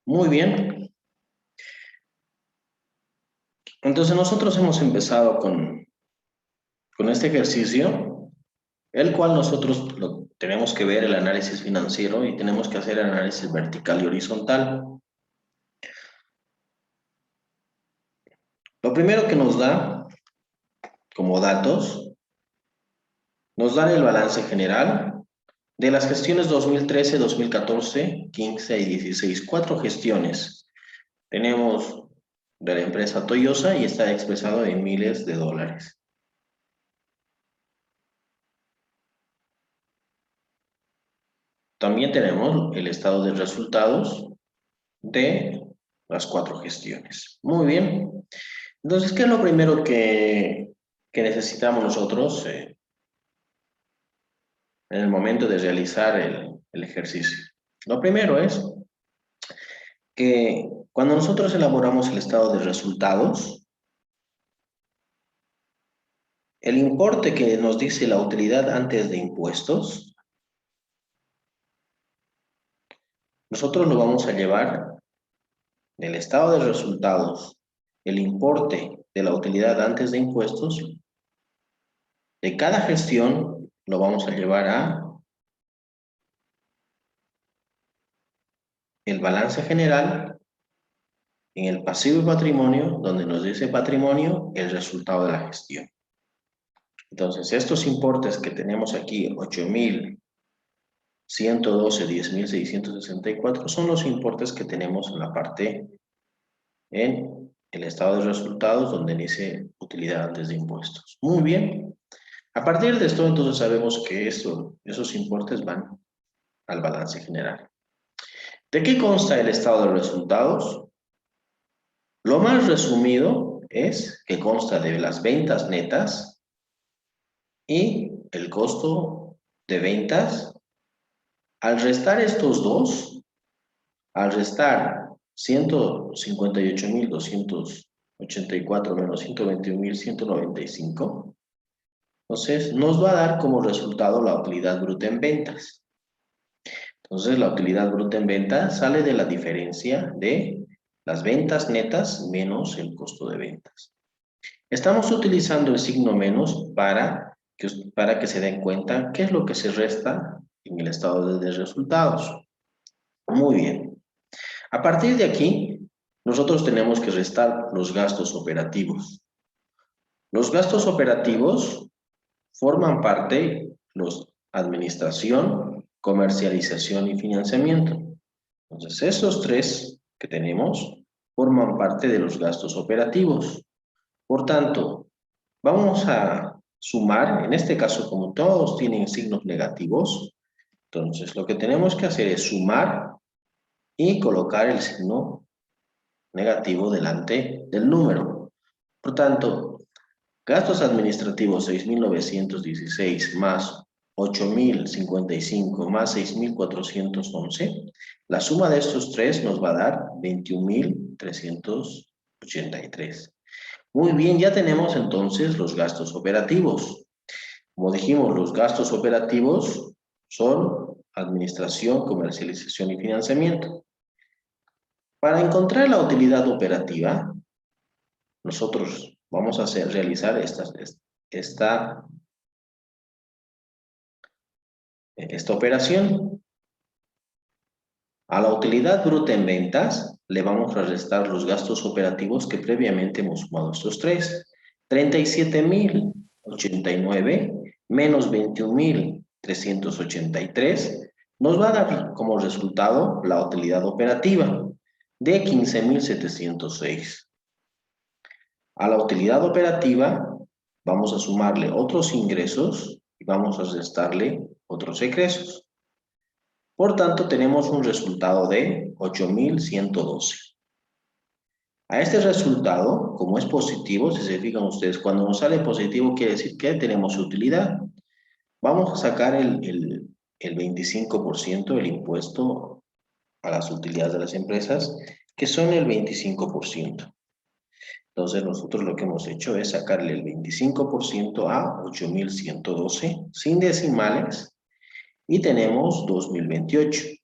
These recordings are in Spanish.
Muy bien. Entonces nosotros hemos empezado con este ejercicio, el cual nosotros tenemos que ver el análisis financiero y tenemos que hacer el análisis vertical y horizontal. Lo primero que nos da como datos, nos da el balance general de las gestiones 2013, 2014, 15 y 16. 4 gestiones. Tenemos de la empresa Toyosa y está expresado en miles de dólares. También tenemos el estado de resultados de las 4 gestiones. Muy bien. Entonces, ¿qué es lo primero que necesitamos nosotros en el momento de realizar el ejercicio? Lo primero es que cuando nosotros elaboramos el estado de resultados, el importe que nos dice la utilidad antes de impuestos, nosotros lo vamos a llevar del estado de resultados, el importe de la utilidad antes de impuestos, de cada gestión lo vamos a llevar a el balance general, en el pasivo y patrimonio, donde nos dice patrimonio, el resultado de la gestión. Entonces, estos importes que tenemos aquí, 8.112, 10.664, son los importes que tenemos en la parte, en el estado de resultados, donde dice utilidad antes de impuestos. Muy bien. A partir de esto, entonces sabemos que esos importes van al balance general. ¿De qué consta el estado de resultados? Lo más resumido es que consta de las ventas netas y el costo de ventas. Al restar estos dos, al restar 158.284 menos 121.195, entonces nos va a dar como resultado la utilidad bruta en ventas. Entonces la utilidad bruta en ventas sale de la diferencia de las ventas netas menos el costo de ventas. Estamos utilizando el signo menos para que se den cuenta qué es lo que se resta en el estado de resultados. Muy bien. A partir de aquí, nosotros tenemos que restar los gastos operativos. Los gastos operativos forman parte los administración, comercialización y financiamiento. Entonces, esos tres que tenemos forman parte de los gastos operativos. Por tanto, vamos a sumar, en este caso, como todos tienen signos negativos, entonces lo que tenemos que hacer es sumar y colocar el signo negativo delante del número. Por tanto, gastos administrativos 6.916 más 8.055 más 6.411, la suma de estos tres nos va a dar 21.383. Muy bien, ya tenemos entonces los gastos operativos. Como dijimos, los gastos operativos son administración, comercialización y financiamiento. Para encontrar la utilidad operativa, nosotros vamos a realizar esta operación. A la utilidad bruta en ventas le vamos a restar los gastos operativos que previamente hemos sumado estos tres. 37.089 menos 21.383 nos va a dar como resultado la utilidad operativa de 15.706. A la utilidad operativa vamos a sumarle otros ingresos y vamos a restarle otros egresos. Por tanto, tenemos un resultado de 8.112. A este resultado, como es positivo, si se fijan ustedes, cuando nos sale positivo quiere decir que tenemos utilidad. Vamos a sacar el 25% del impuesto a las utilidades de las empresas, que son el 25%. Entonces, nosotros lo que hemos hecho es sacarle el 25% a 8.112, sin decimales, y tenemos 2.028.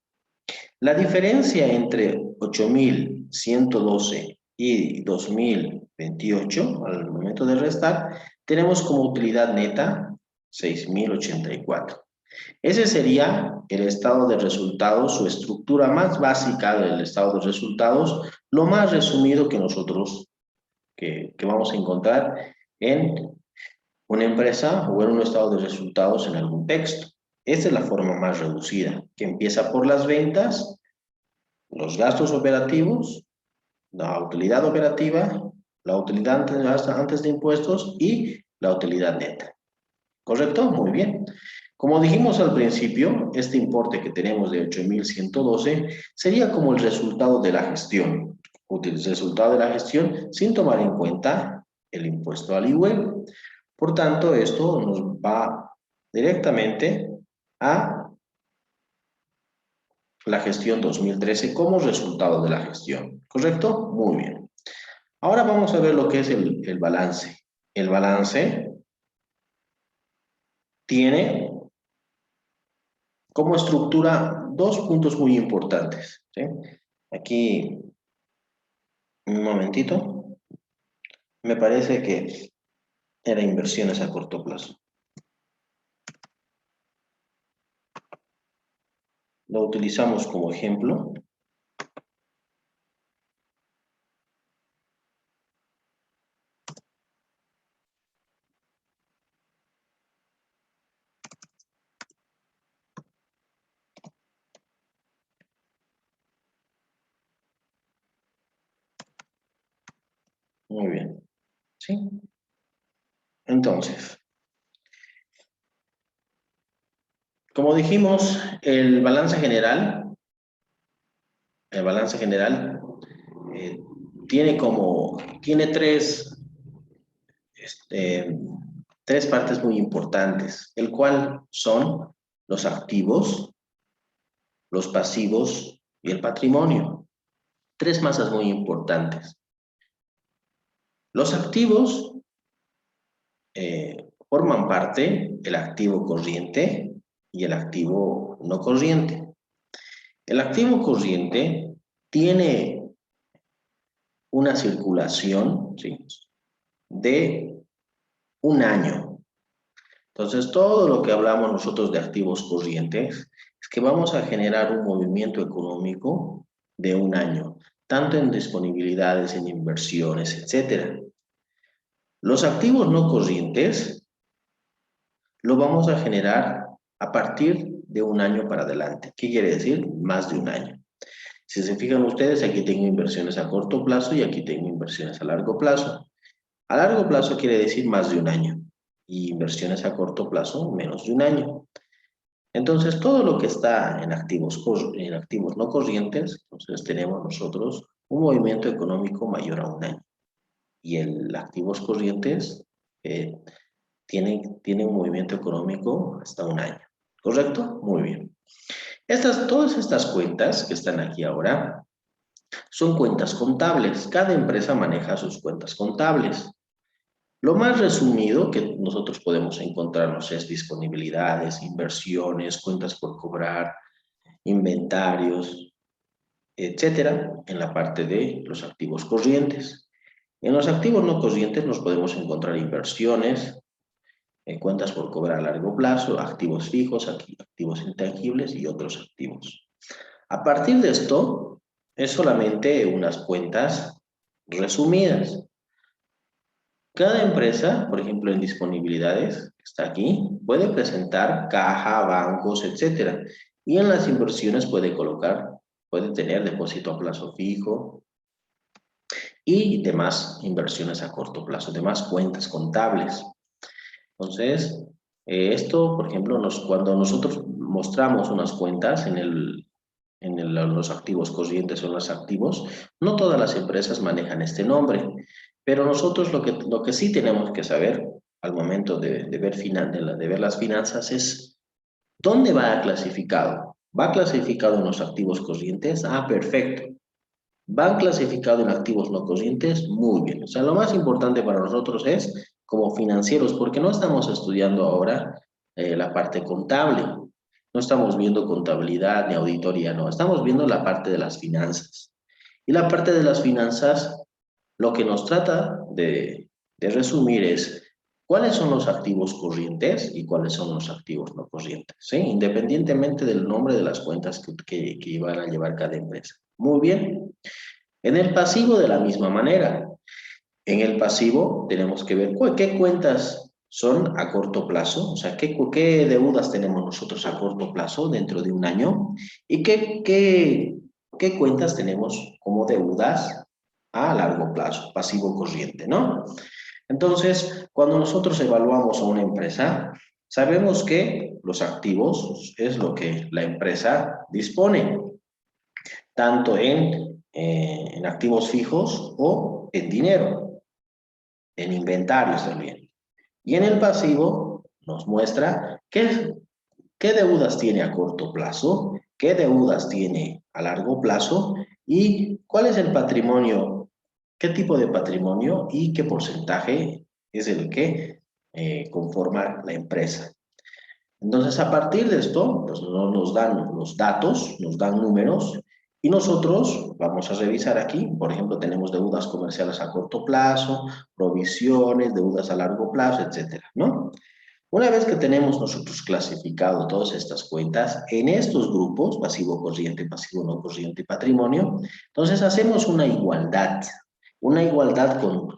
La diferencia entre 8.112 y 2.028, al momento de restar, tenemos como utilidad neta 6.084. Ese sería el estado de resultados, su estructura más básica del estado de resultados, lo más resumido que nosotros que vamos a encontrar en una empresa o en un estado de resultados en algún texto. Esta es la forma más reducida, que empieza por las ventas, los gastos operativos, la utilidad operativa, la utilidad antes de impuestos y la utilidad neta. ¿Correcto? Muy bien. Como dijimos al principio, este importe que tenemos de 8.112 sería como el resultado de la gestión. El resultado de la gestión sin tomar en cuenta el impuesto al IVA. Por tanto, esto nos va directamente a la gestión 2013 como resultado de la gestión. ¿Correcto? Muy bien. Ahora vamos a ver lo que es el balance. El balance tiene como estructura dos puntos muy importantes. ¿Sí? Aquí, un momentito. Me parece que era inversiones a corto plazo. Lo utilizamos como ejemplo. Muy bien. ¿Sí? Entonces, como dijimos, el balance general eh, tiene este, tres partes muy importantes, el cual son los activos, los pasivos y el patrimonio. Tres masas muy importantes. Los activos forman parte del activo corriente y el activo no corriente. El activo corriente tiene una circulación, ¿sí?, de un año. Entonces, todo lo que hablamos nosotros de activos corrientes es que vamos a generar un movimiento económico de un año, tanto en disponibilidades, en inversiones, etcétera. Los activos no corrientes lo vamos a generar a partir de un año para adelante. ¿Qué quiere decir? Más de un año. Si se fijan ustedes, aquí tengo inversiones a corto plazo y aquí tengo inversiones a largo plazo. A largo plazo quiere decir más de un año y inversiones a corto plazo menos de un año. Entonces, todo lo que está en activos no corrientes, entonces tenemos nosotros un movimiento económico mayor a un año. Y el activos corrientes tiene un movimiento económico hasta un año. ¿Correcto? Muy bien. Todas estas cuentas que están aquí ahora son cuentas contables. Cada empresa maneja sus cuentas contables. Lo más resumido que nosotros podemos encontrarnos es disponibilidades, inversiones, cuentas por cobrar, inventarios, etcétera, en la parte de los activos corrientes. En los activos no corrientes nos podemos encontrar inversiones, cuentas por cobrar a largo plazo, activos fijos, activos intangibles y otros activos. A partir de esto, es solamente unas cuentas resumidas. Cada empresa, por ejemplo, en disponibilidades, que está aquí, puede presentar caja, bancos, etcétera. Y en las inversiones puede tener depósito a plazo fijo y demás inversiones a corto plazo, demás cuentas contables. Entonces, esto, por ejemplo, cuando nosotros mostramos unas cuentas los activos corrientes o en los activos, no todas las empresas manejan este nombre, pero nosotros lo que sí tenemos que saber al momento de ver las finanzas es dónde va clasificado. ¿Va clasificado en los activos corrientes? Ah, perfecto. ¿Van clasificados en activos no corrientes? Muy bien. O sea, lo más importante para nosotros es como financieros, porque no estamos estudiando ahora la parte contable. No estamos viendo contabilidad ni auditoría, no. Estamos viendo la parte de las finanzas. Y la parte de las finanzas, lo que nos trata de resumir es cuáles son los activos corrientes y cuáles son los activos no corrientes, ¿sí? Independientemente del nombre de las cuentas que van a llevar cada empresa. Muy bien. En el pasivo de la misma manera. En el pasivo tenemos que ver qué cuentas son a corto plazo, o sea, qué deudas tenemos nosotros a corto plazo dentro de un año y qué cuentas tenemos como deudas a largo plazo, pasivo corriente, ¿no? Entonces, cuando nosotros evaluamos a una empresa, sabemos que los activos es lo que la empresa dispone, tanto en activos fijos o en dinero, en inventarios también. Y en el pasivo nos muestra qué deudas tiene a corto plazo, qué deudas tiene a largo plazo y cuál es el patrimonio, qué tipo de patrimonio y qué porcentaje es el que conforma la empresa. Entonces, a partir de esto, pues nos dan los datos, nos dan números y nosotros vamos a revisar aquí, por ejemplo, tenemos deudas comerciales a corto plazo, provisiones, deudas a largo plazo, etcétera, ¿no? Una vez que tenemos nosotros clasificado todas estas cuentas en estos grupos, pasivo corriente, pasivo no corriente y patrimonio, entonces hacemos una igualdad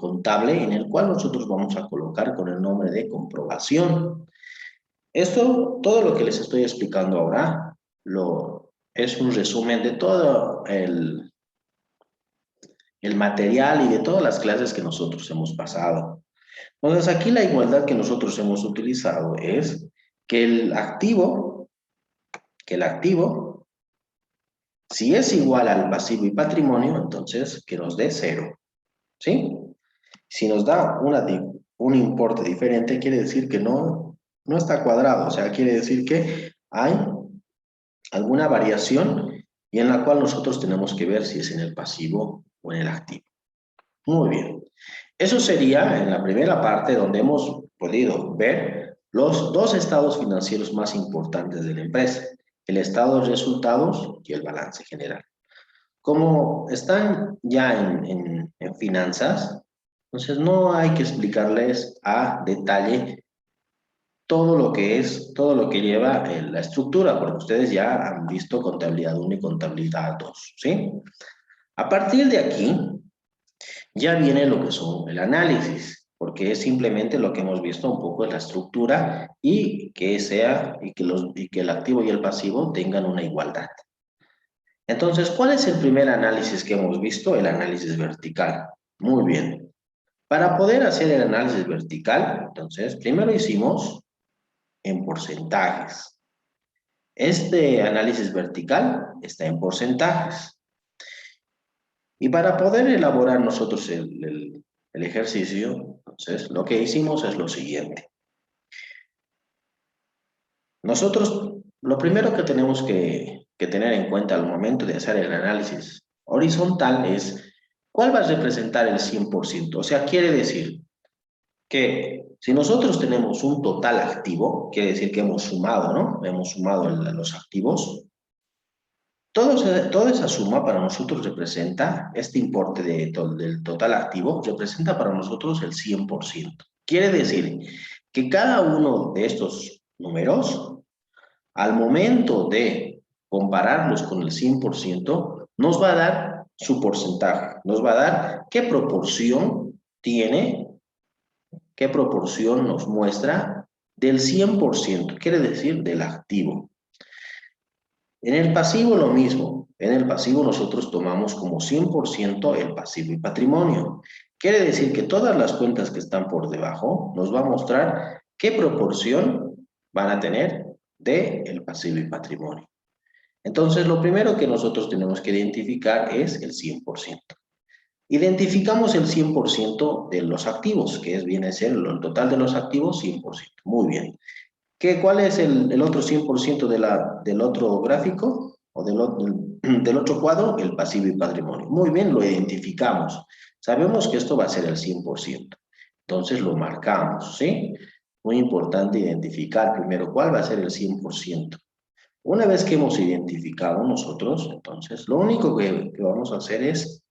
contable en el cual nosotros vamos a colocar con el nombre de comprobación. Esto, todo lo que les estoy explicando ahora, es un resumen de todo el material y de todas las clases que nosotros hemos pasado. Entonces, aquí la igualdad que nosotros hemos utilizado es que el activo, si es igual al pasivo y patrimonio, entonces que nos dé cero, ¿sí? Si nos da un importe diferente, quiere decir que no está cuadrado, o sea, quiere decir que hay alguna variación y en la cual nosotros tenemos que ver si es en el pasivo o en el activo. Muy bien. Eso sería en la primera parte donde hemos podido ver los dos estados financieros más importantes de la empresa, el estado de resultados y el balance general. Como están ya en finanzas, entonces no hay que explicarles a detalle todo lo que lleva la estructura, porque ustedes ya han visto contabilidad 1 y contabilidad 2, ¿sí? A partir de aquí, ya viene lo que son el análisis, porque es simplemente lo que hemos visto un poco en la estructura y que el activo y el pasivo tengan una igualdad. Entonces, ¿cuál es el primer análisis que hemos visto? El análisis vertical. Muy bien. Para poder hacer el análisis vertical, entonces, primero hicimos en porcentajes. Este análisis vertical está en porcentajes. Y para poder elaborar nosotros el ejercicio, entonces, lo que hicimos es lo siguiente. Nosotros, lo primero que tenemos que tener en cuenta al momento de hacer el análisis horizontal es cuál va a representar el 100%. O sea, quiere decir que si nosotros tenemos un total activo, quiere decir que hemos sumado, ¿no? Hemos sumado los activos. Toda esa suma para nosotros representa, este importe del total activo, representa para nosotros el 100%. Quiere decir que cada uno de estos números, al momento de compararlos con el 100%, nos va a dar su porcentaje, nos va a dar qué proporción tiene, qué proporción nos muestra del 100%, quiere decir del activo. En el pasivo lo mismo. En el pasivo nosotros tomamos como 100% el pasivo y patrimonio. Quiere decir que todas las cuentas que están por debajo nos va a mostrar qué proporción van a tener de el pasivo y patrimonio. Entonces, lo primero que nosotros tenemos que identificar es el 100%. Identificamos el 100% de los activos, que viene a ser el total de los activos, 100%. Muy bien. ¿Cuál es el otro 100% del otro gráfico o del otro cuadro? El pasivo y patrimonio. Muy bien, lo identificamos. Sabemos que esto va a ser el 100%. Entonces lo marcamos, ¿sí? Muy importante identificar primero cuál va a ser el 100%. Una vez que hemos identificado nosotros, entonces, lo único que vamos a hacer es,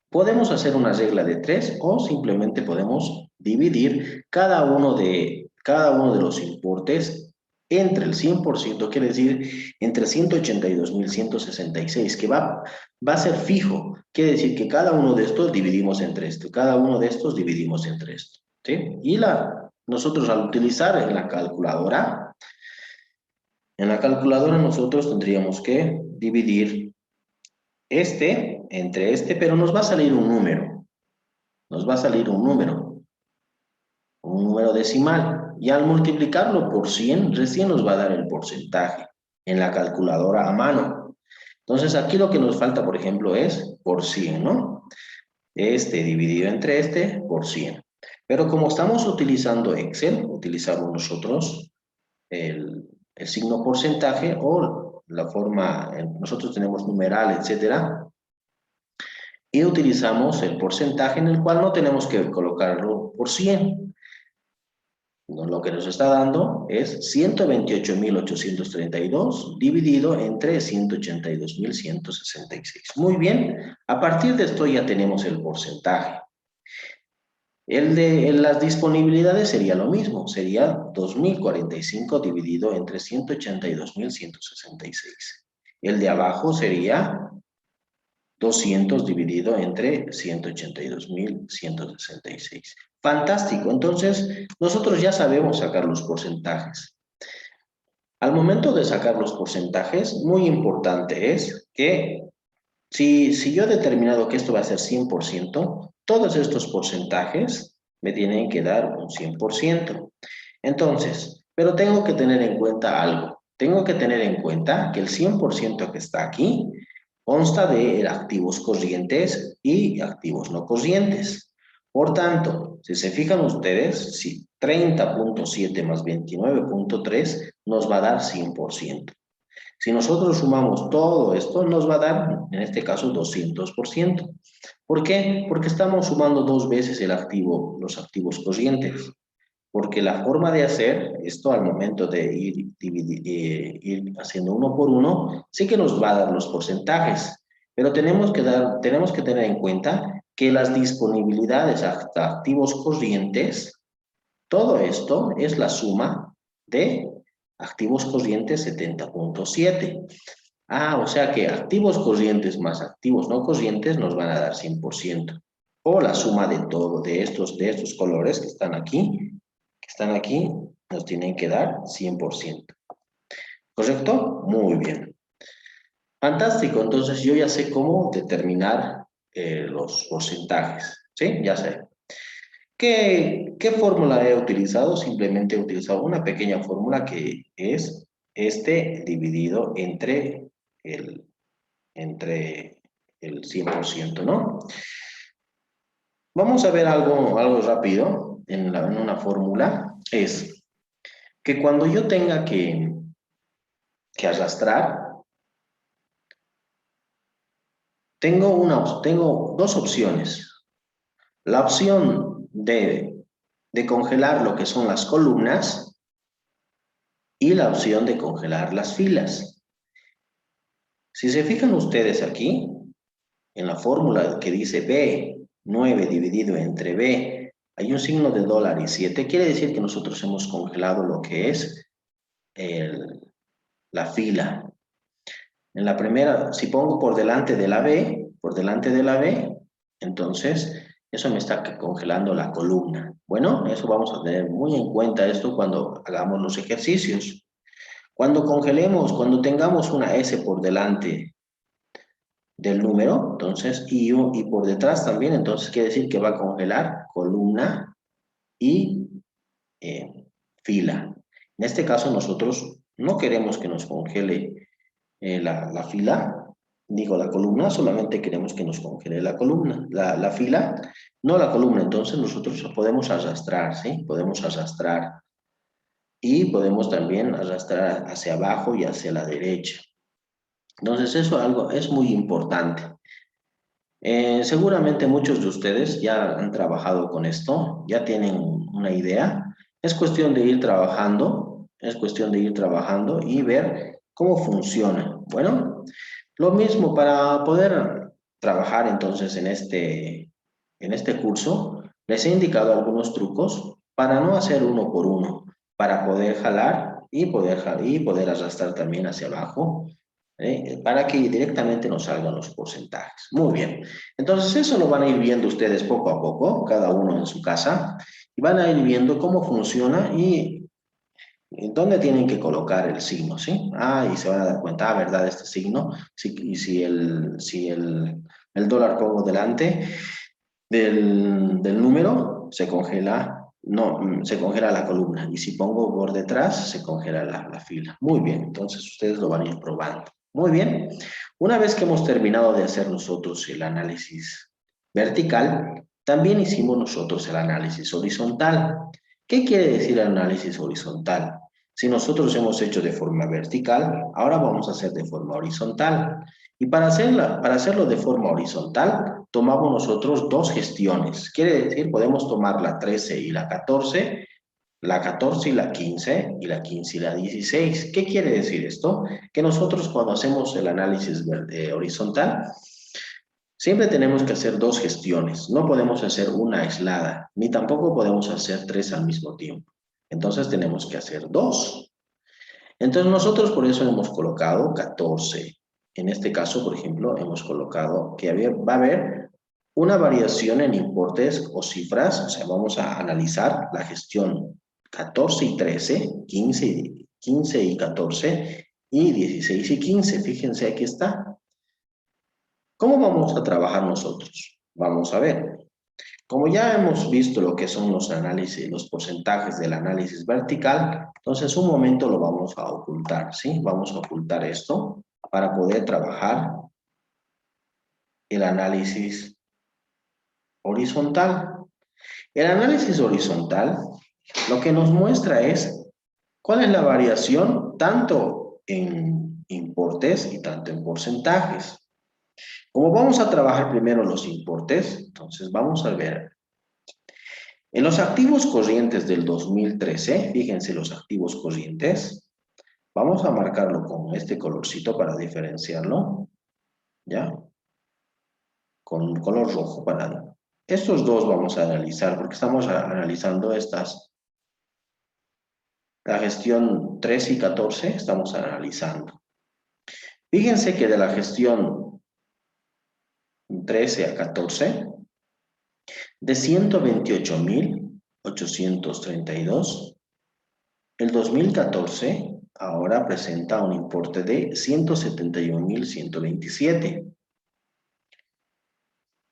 podemos hacer una regla de 3 o simplemente podemos dividir cada uno de los importes entre el 100%, quiere decir, entre 182.166, que va a ser fijo. Quiere decir que cada uno de estos dividimos entre esto, cada uno de estos dividimos entre esto, ¿sí? Y nosotros al utilizar en la calculadora nosotros tendríamos que dividir este entre este, pero nos va a salir un número. Nos va a salir un número decimal. Y al multiplicarlo por 100, recién nos va a dar el porcentaje en la calculadora a mano. Entonces aquí lo que nos falta, por ejemplo, es por 100, ¿no? Este dividido entre este por 100. Pero como estamos utilizando Excel, utilizamos nosotros el signo porcentaje o la forma, nosotros tenemos numeral, etcétera, y utilizamos el porcentaje en el cual no tenemos que colocarlo por 100. Lo que nos está dando es 128.832 dividido entre 182.166. Muy bien, a partir de esto ya tenemos el porcentaje. El de las disponibilidades sería lo mismo, sería 2.045 dividido entre 182.166. El de abajo sería 200 dividido entre 182.166. Fantástico, entonces nosotros ya sabemos sacar los porcentajes. Al momento de sacar los porcentajes, muy importante es que si yo he determinado que esto va a ser 100%, todos estos porcentajes me tienen que dar un 100%. Entonces, pero tengo que tener en cuenta algo. Tengo que tener en cuenta que el 100% que está aquí consta de activos corrientes y activos no corrientes. Por tanto, si se fijan ustedes, si 30.7 más 29.3 nos va a dar 100%. Si nosotros sumamos todo esto, nos va a dar, en este caso, 200%. ¿Por qué? Porque estamos sumando dos veces los activos corrientes. Porque la forma de hacer esto al momento de ir haciendo uno por uno, sí que nos va a dar los porcentajes, pero tenemos que tener en cuenta que las disponibilidades hasta activos corrientes, todo esto es la suma de activos corrientes 70.7. Ah, o sea que activos corrientes más activos no corrientes nos van a dar 100%. O la suma de todo, de estos colores que están aquí, nos tienen que dar 100%. ¿Correcto? Muy bien. Fantástico, entonces yo ya sé cómo determinar los porcentajes, ¿sí? Ya sé. ¿Qué fórmula he utilizado? Simplemente he utilizado una pequeña fórmula que es este dividido el, entre el 100%, ¿no? Vamos a ver algo rápido en una fórmula. Es que cuando yo tenga que arrastrar, tengo dos opciones. La opción de congelar lo que son las columnas y la opción de congelar las filas. Si se fijan ustedes aquí, en la fórmula que dice B9 dividido entre B, hay un signo de dólar y 7, quiere decir que nosotros hemos congelado lo que es la fila. En la primera, si pongo por delante de la B, entonces eso me está congelando la columna. Bueno, eso vamos a tener muy en cuenta esto cuando hagamos los ejercicios. Cuando tengamos una S por delante del número, entonces, y por detrás también, entonces quiere decir que va a congelar columna y fila. En este caso nosotros no queremos que nos congele la fila, digo la columna, solamente queremos que nos congele la columna, la fila, no la columna. Entonces nosotros podemos arrastrar, ¿sí? Podemos arrastrar y podemos también arrastrar hacia abajo y hacia la derecha. Entonces eso algo es muy importante. Seguramente muchos de ustedes ya han trabajado con esto, ya tienen una idea. Es cuestión de ir trabajando Es cuestión de ir trabajando y ver cómo funciona. Bueno, lo mismo para poder trabajar entonces en este curso, les he indicado algunos trucos para no hacer uno por uno, para poder jalar y poder arrastrar también hacia abajo, para que directamente nos salgan los porcentajes. Muy bien. Entonces eso lo van a ir viendo ustedes poco a poco, cada uno en su casa, y van a ir viendo cómo funciona y dónde tienen que colocar el signo, ¿sí? Ah, y se van a dar cuenta, ah, ¿verdad? Este signo, sí, y si el dólar pongo delante del número, se congela, no, se congela la columna, y si pongo por detrás, se congela la fila. Muy bien, entonces ustedes lo van a ir probando. Muy bien, una vez que hemos terminado de hacer nosotros el análisis vertical, también hicimos nosotros el análisis horizontal. ¿Qué quiere decir el análisis horizontal? Si nosotros hemos hecho de forma vertical, ahora vamos a hacer de forma horizontal. Y para hacerlo de forma horizontal, tomamos nosotros dos gestiones. Quiere decir, podemos tomar la 13 y la 14 y la 15, y la 15 y la 16. ¿Qué quiere decir esto? Que nosotros cuando hacemos el análisis horizontal, siempre tenemos que hacer dos gestiones. No podemos hacer una aislada, ni tampoco podemos hacer tres al mismo tiempo. Entonces tenemos que hacer dos. Entonces nosotros por eso hemos colocado 14. En este caso, por ejemplo, hemos colocado que va a haber una variación en importes o cifras, o sea, vamos a analizar la gestión 14 y 13, 15 y 14 y 16 y 15. Fíjense, aquí está. ¿Cómo vamos a trabajar nosotros? Vamos a ver. Como ya hemos visto lo que son los análisis, los porcentajes del análisis vertical, entonces un momento lo vamos a ocultar, ¿sí? Vamos a ocultar esto para poder trabajar el análisis horizontal. El análisis horizontal lo que nos muestra es cuál es la variación tanto en importes y tanto en porcentajes. Como vamos a trabajar primero los importes, entonces vamos a ver. En los activos corrientes del 2013, fíjense los activos corrientes, vamos a marcarlo con este colorcito para diferenciarlo, ¿ya? Con color rojo para... Estos dos vamos a analizar porque estamos analizando la gestión 13 y 14, estamos analizando. Fíjense que de la gestión 13 a 14, de 128.832, el 2014 ahora presenta un importe de 171.127.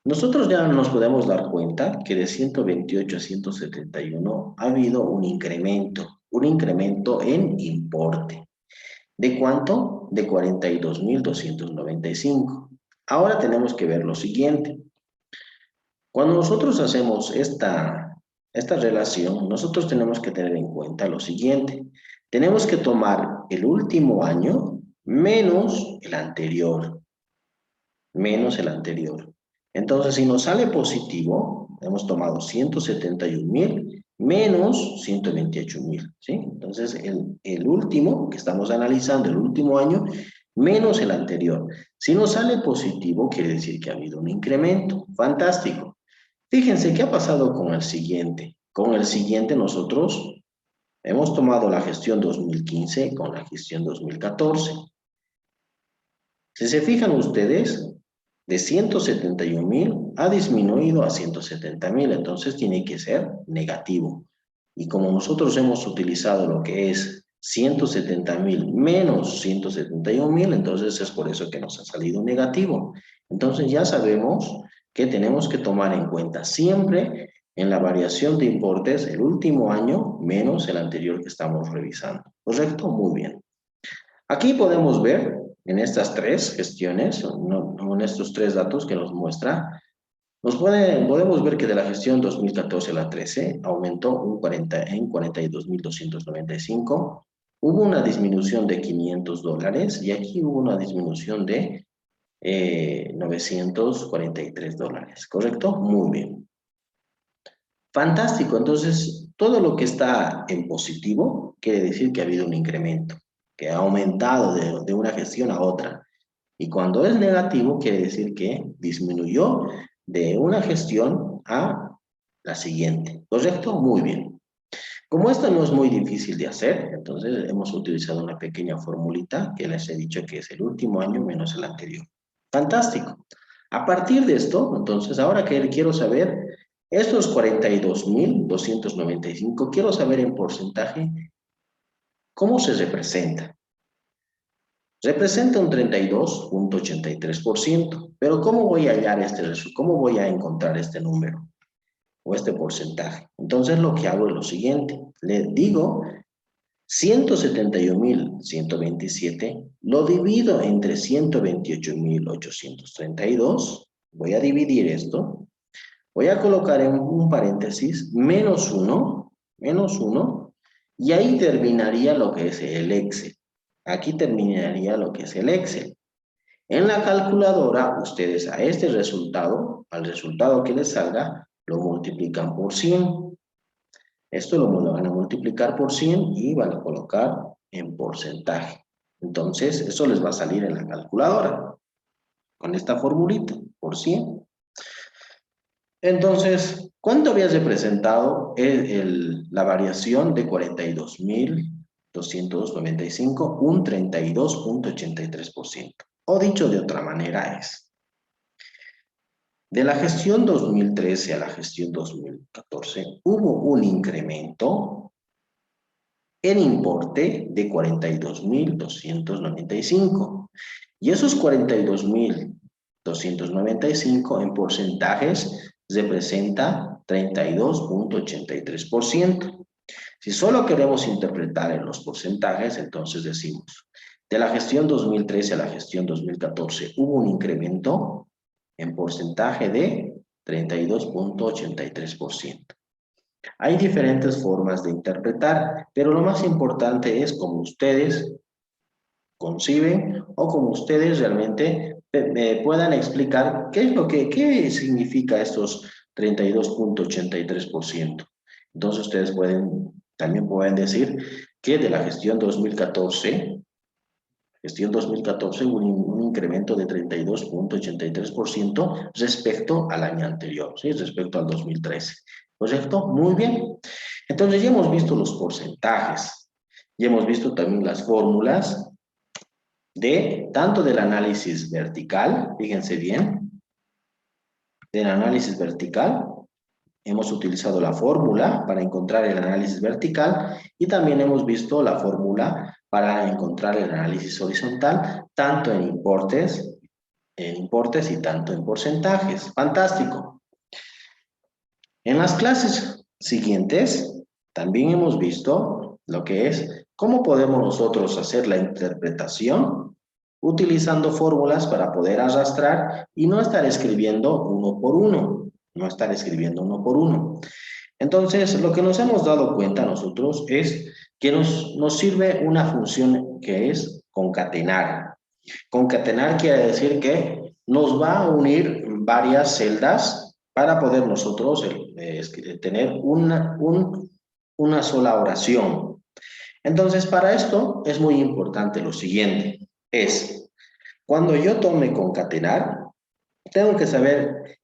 Nosotros ya nos podemos dar cuenta que de 128 a 171 ha habido un incremento en importe. ¿De cuánto? De 42.295. Ahora tenemos que ver lo siguiente. Cuando nosotros hacemos esta relación, nosotros tenemos que tener en cuenta lo siguiente. Tenemos que tomar el último año menos el anterior. Menos el anterior. Entonces, si nos sale positivo, hemos tomado 171.000 menos 128.000, ¿sí? Entonces, el último que estamos analizando, el último año, menos el anterior. Si nos sale positivo, quiere decir que ha habido un incremento. Fantástico. Fíjense qué ha pasado con el siguiente. Con el siguiente nosotros hemos tomado la gestión 2015 con la gestión 2014. Si se fijan ustedes, de 171.000 ha disminuido a 170.000, entonces tiene que ser negativo. Y como nosotros hemos utilizado lo que es 170.000 menos 171.000, entonces es por eso que nos ha salido negativo. Entonces ya sabemos que tenemos que tomar en cuenta siempre en la variación de importes el último año menos el anterior que estamos revisando. ¿Correcto? Muy bien. Aquí podemos ver en estas tres gestiones, en estos tres datos que nos muestra, podemos ver que de la gestión 2014 a la 13 aumentó en 42.295, hubo una disminución de $500 y aquí hubo una disminución de $943, ¿correcto? Muy bien. Fantástico, entonces todo lo que está en positivo positivo, quiere decir que ha habido un incremento, que ha aumentado de una gestión a otra. Y cuando es negativo, quiere decir que disminuyó de una gestión a la siguiente. ¿Correcto? Muy bien. Como esto no es muy difícil de hacer, entonces hemos utilizado una pequeña formulita que les he dicho que es el último año menos el anterior. Fantástico. A partir de esto, entonces, ahora que quiero saber, estos 42.295, quiero saber en porcentaje, ¿cómo se representa? Representa un 32.83%, pero ¿cómo voy a hallar este resultado? ¿Cómo voy a encontrar este número o este porcentaje? Entonces lo que hago es lo siguiente, le digo 171.127, lo divido entre 128.832, voy a dividir esto, voy a colocar en un paréntesis menos 1, y ahí terminaría lo que es el Excel. Aquí terminaría lo que es el Excel. En la calculadora, ustedes a este resultado, al resultado que les salga, lo multiplican por 100. Esto lo van a multiplicar por 100 y van a colocar en porcentaje. Entonces, eso les va a salir en la calculadora, con esta formulita, por 100. Entonces, ¿cuánto había representado la variación de 42.295? Un 32.83%. O dicho de otra manera es, de la gestión 2013 a la gestión 2014, hubo un incremento en importe de 42.295. Y esos 42.295 en porcentajes representa 32.83%. Si solo queremos interpretar en los porcentajes, entonces decimos, de la gestión 2013 a la gestión 2014 hubo un incremento en porcentaje de 32.83%. Hay diferentes formas de interpretar, pero lo más importante es cómo ustedes conciben o como ustedes realmente puedan explicar qué significa estos 32.83%. Entonces ustedes también pueden decir que de la gestión 2014 hubo un incremento de 32.83% respecto al año anterior, ¿sí? Respecto al 2013. ¿Correcto? Muy bien. Entonces ya hemos visto los porcentajes, ya hemos visto también las fórmulas tanto del análisis vertical, fíjense bien, del análisis vertical, hemos utilizado la fórmula para encontrar el análisis vertical y también hemos visto la fórmula para encontrar el análisis horizontal, tanto en importes y tanto en porcentajes. Fantástico. En las clases siguientes también hemos visto lo que es cómo podemos nosotros hacer la interpretación utilizando fórmulas para poder arrastrar y no estar escribiendo uno por uno. No estar escribiendo uno por uno. Entonces, lo que nos hemos dado cuenta nosotros es que nos sirve una función que es concatenar. Concatenar quiere decir que nos va a unir varias celdas para poder nosotros tener una sola oración. Entonces, para esto es muy importante lo siguiente, es cuando yo tome concatenar, tengo que saber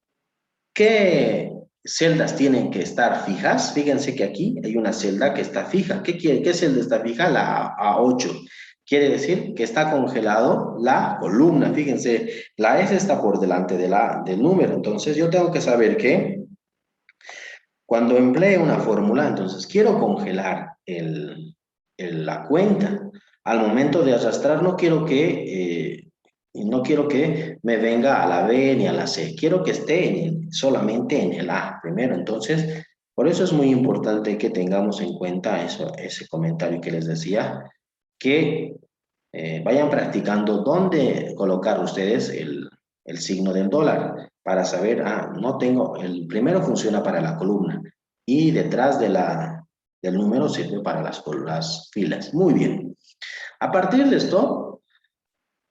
qué celdas tienen que estar fijas. Fíjense que aquí hay una celda que está fija. ¿Qué celda está fija? La A8. Quiere decir que está congelado la columna. Fíjense, la S está por delante del número. Entonces, yo tengo que saber que cuando emplee una fórmula, entonces quiero congelar la cuenta. Al momento de arrastrar, no quiero que me venga a la B ni a la C. Quiero que esté solamente en el A primero. Entonces, por eso es muy importante que tengamos en cuenta ese comentario que les decía, que vayan practicando dónde colocar ustedes el signo del dólar para saber, no tengo, el primero funciona para la columna y detrás del número sirve para las filas. Muy bien. A partir de esto,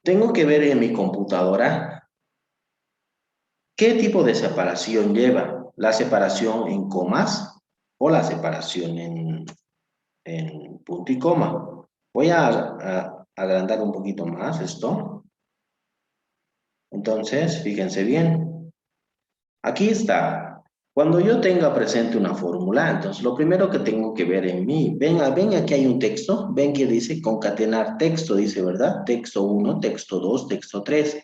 tengo que ver en mi computadora qué tipo de separación lleva. La separación en comas o la separación en punto y coma. Voy a agrandar un poquito más esto. Entonces, fíjense bien. Aquí está. Cuando yo tenga presente una fórmula, entonces lo primero que tengo que ver en mí, ven aquí hay un texto, ven que dice concatenar texto, dice, ¿verdad? Texto 1, texto 2, texto 3.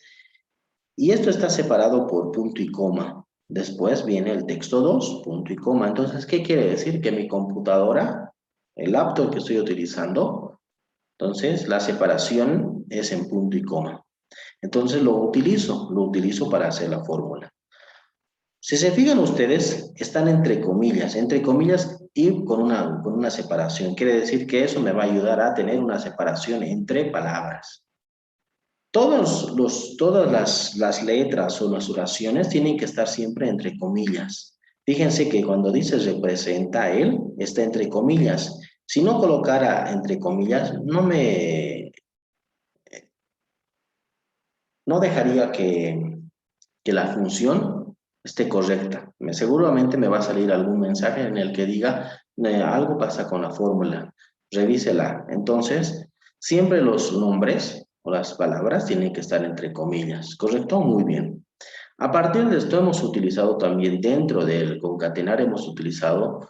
Y esto está separado por punto y coma. Después viene el texto 2, punto y coma. Entonces, ¿qué quiere decir? Que mi computadora, el laptop que estoy utilizando, entonces la separación es en punto y coma. Entonces lo utilizo para hacer la fórmula. Si se fijan ustedes, están entre comillas y con una separación. Quiere decir que eso me va a ayudar a tener una separación entre palabras. Todas las letras o las oraciones tienen que estar siempre entre comillas. Fíjense que cuando dice representa él, está entre comillas. Si no colocara entre comillas, no dejaría que la función esté correcta. Seguramente me va a salir algún mensaje en el que diga, algo pasa con la fórmula, revísela. Entonces, siempre los nombres o las palabras tienen que estar entre comillas, ¿correcto? Muy bien. A partir de esto hemos utilizado también dentro del concatenar, hemos utilizado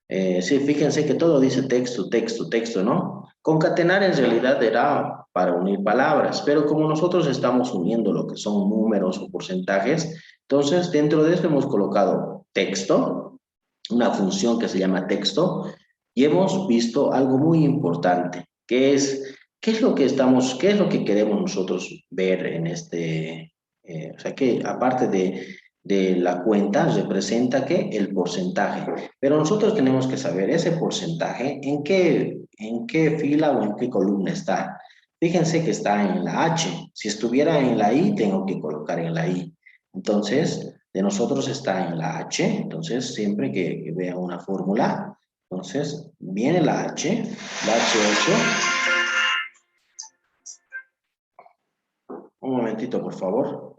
sí, fíjense que todo dice texto, texto, texto, ¿no? Concatenar en realidad era para unir palabras, pero como nosotros estamos uniendo lo que son números o porcentajes, entonces dentro de esto hemos colocado texto, una función que se llama texto, y hemos visto algo muy importante, que es, qué es lo que queremos nosotros ver en o sea, que aparte de la cuenta representa que el porcentaje. Pero nosotros tenemos que saber ese porcentaje en qué fila o en qué columna está. Fíjense que está en la H. Si estuviera en la I, tengo que colocar en la I. Entonces, de nosotros está en la H. Entonces, siempre que vea una fórmula, entonces viene la H8. Un momentito, por favor.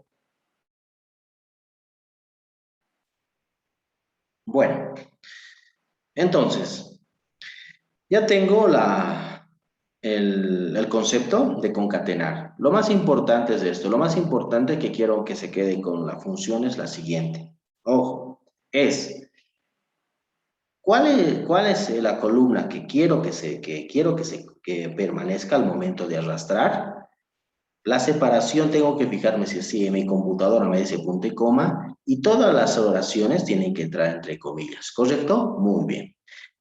Bueno, entonces, ya tengo el concepto de concatenar. Lo más importante es esto. Lo más importante que quiero que se quede con la función es la siguiente. Ojo, es cuál es la columna que que permanezca al momento de arrastrar. La separación tengo que fijarme si en mi computadora me dice punto y coma y todas las oraciones tienen que entrar entre comillas, ¿correcto? Muy bien.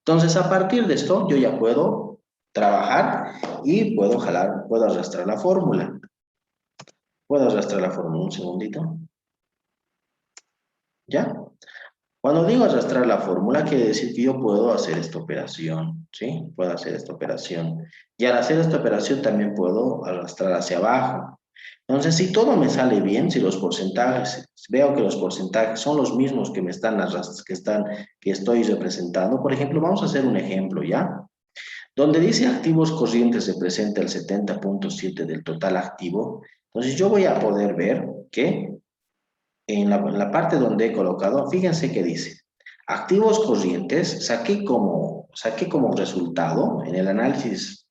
Entonces, a partir de esto, yo ya puedo trabajar y puedo arrastrar la fórmula. Puedo arrastrar la fórmula un segundito. ¿Ya? Cuando digo arrastrar la fórmula, quiere decir que yo puedo hacer esta operación, ¿sí? Puedo hacer esta operación. Y al hacer esta operación también puedo arrastrar hacia abajo. Entonces, si todo me sale bien, si los porcentajes, veo que los porcentajes son los mismos que me están que estoy representando, por ejemplo, vamos a hacer un ejemplo, ¿ya? Donde dice activos corrientes representa el 70.7 del total activo, entonces yo voy a poder ver que en la parte donde he colocado, fíjense que dice, activos corrientes, saqué como resultado en el análisis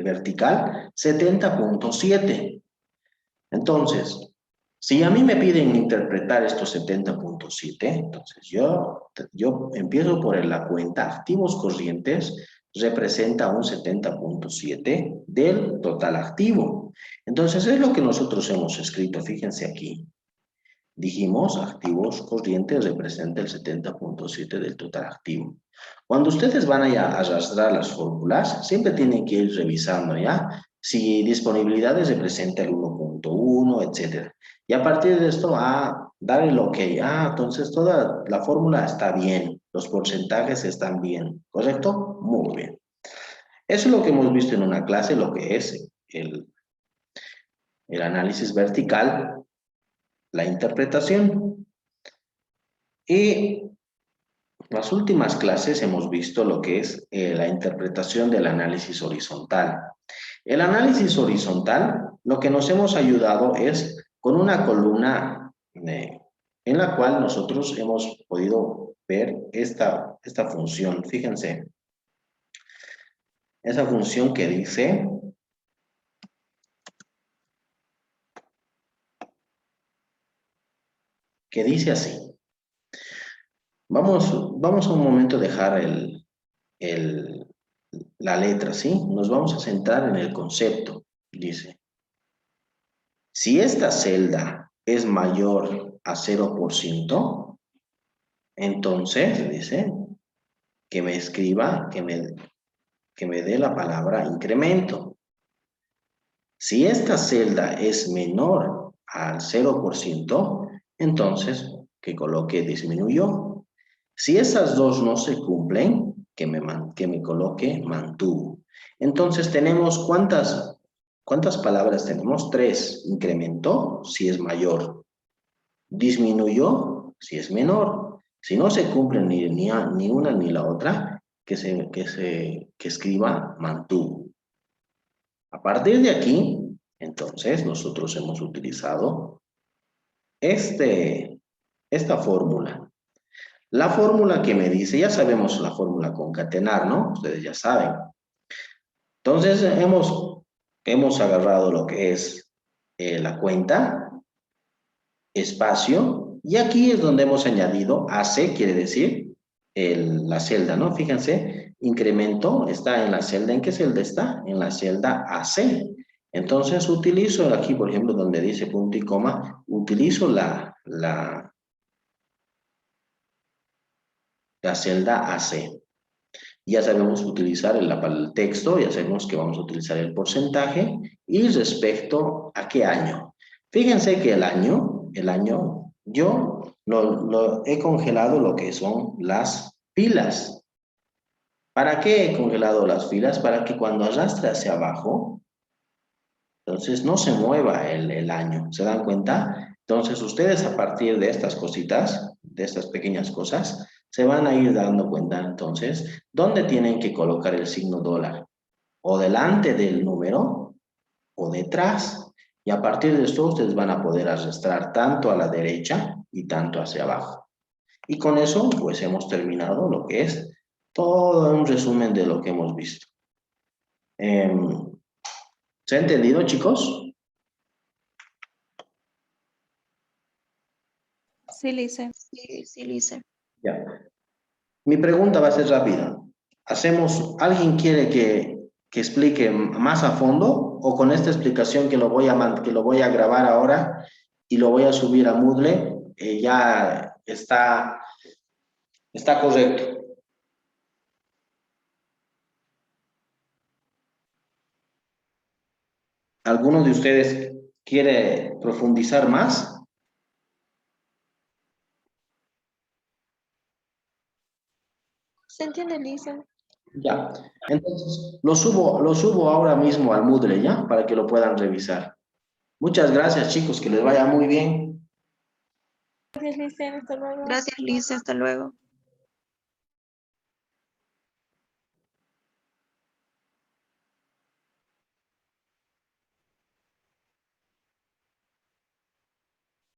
vertical 70.7. Entonces, si a mí me piden interpretar estos 70.7, entonces yo empiezo por la cuenta activos corrientes representa un 70.7 del total activo. Entonces, es lo que nosotros hemos escrito, fíjense aquí. Dijimos, activos corrientes representa el 70.7 del total activo. Cuando ustedes van a arrastrar las fórmulas, siempre tienen que ir revisando, ¿ya? Si disponibilidades representa el 1.1, etc. Y a partir de esto, dar el OK. Entonces toda la fórmula está bien, los porcentajes están bien, ¿correcto? Muy bien. Eso es lo que hemos visto en una clase, lo que es el análisis vertical, la interpretación. Y las últimas clases hemos visto lo que es la interpretación del análisis horizontal. El análisis horizontal, lo que nos hemos ayudado es con una columna en la cual nosotros hemos podido ver esta función. Fíjense, esa función que dice así. Vamos a un momento a dejar la letra, ¿sí? Nos vamos a centrar en el concepto. Dice, si esta celda es mayor a 0%, entonces, dice, que me escriba, que me dé la palabra incremento. Si esta celda es menor al 0%, entonces que coloque disminuyó. Si esas dos no se cumplen, que me coloque mantuvo. Entonces tenemos ¿cuántas palabras tenemos? 3. Incrementó si es mayor. Disminuyó si es menor. Si no se cumplen ni una ni la otra, que escriba mantuvo. A partir de aquí, entonces, nosotros hemos utilizado esta fórmula. La fórmula que me dice, ya sabemos la fórmula concatenar, ¿no? Ustedes ya saben. Entonces, hemos agarrado lo que es la cuenta, espacio, y aquí es donde hemos añadido AC, quiere decir la celda, ¿no? Fíjense, incremento está en la celda. ¿En qué celda está? En la celda AC. Entonces utilizo aquí, por ejemplo, donde dice punto y coma, utilizo la celda AC. Ya sabemos utilizar el texto, ya sabemos que vamos a utilizar el porcentaje y respecto a qué año. Fíjense que el año, yo lo he congelado lo que son las filas. ¿Para qué he congelado las filas? Para que cuando arrastre hacia abajo, entonces no se mueva el año. ¿Se dan cuenta? Entonces ustedes a partir de estas cositas, de estas pequeñas cosas, se van a ir dando cuenta entonces dónde tienen que colocar el signo dólar. O delante del número o detrás. Y a partir de esto ustedes van a poder arrastrar tanto a la derecha y tanto hacia abajo. Y con eso pues hemos terminado lo que es todo un resumen de lo que hemos visto. ¿Se ha entendido, chicos? Sí, Lice. Sí, Lice. Ya. Mi pregunta va a ser rápida. ¿Alguien quiere que explique más a fondo o con esta explicación que lo voy a grabar ahora y lo voy a subir a Moodle, ya está correcto? ¿Alguno de ustedes quiere profundizar más? ¿Se entiende, Lice? Ya. Entonces, lo subo ahora mismo al Moodle, ¿ya? Para que lo puedan revisar. Muchas gracias, chicos, que les vaya muy bien. Gracias, Lice. Hasta luego. Gracias, Lice. Hasta luego.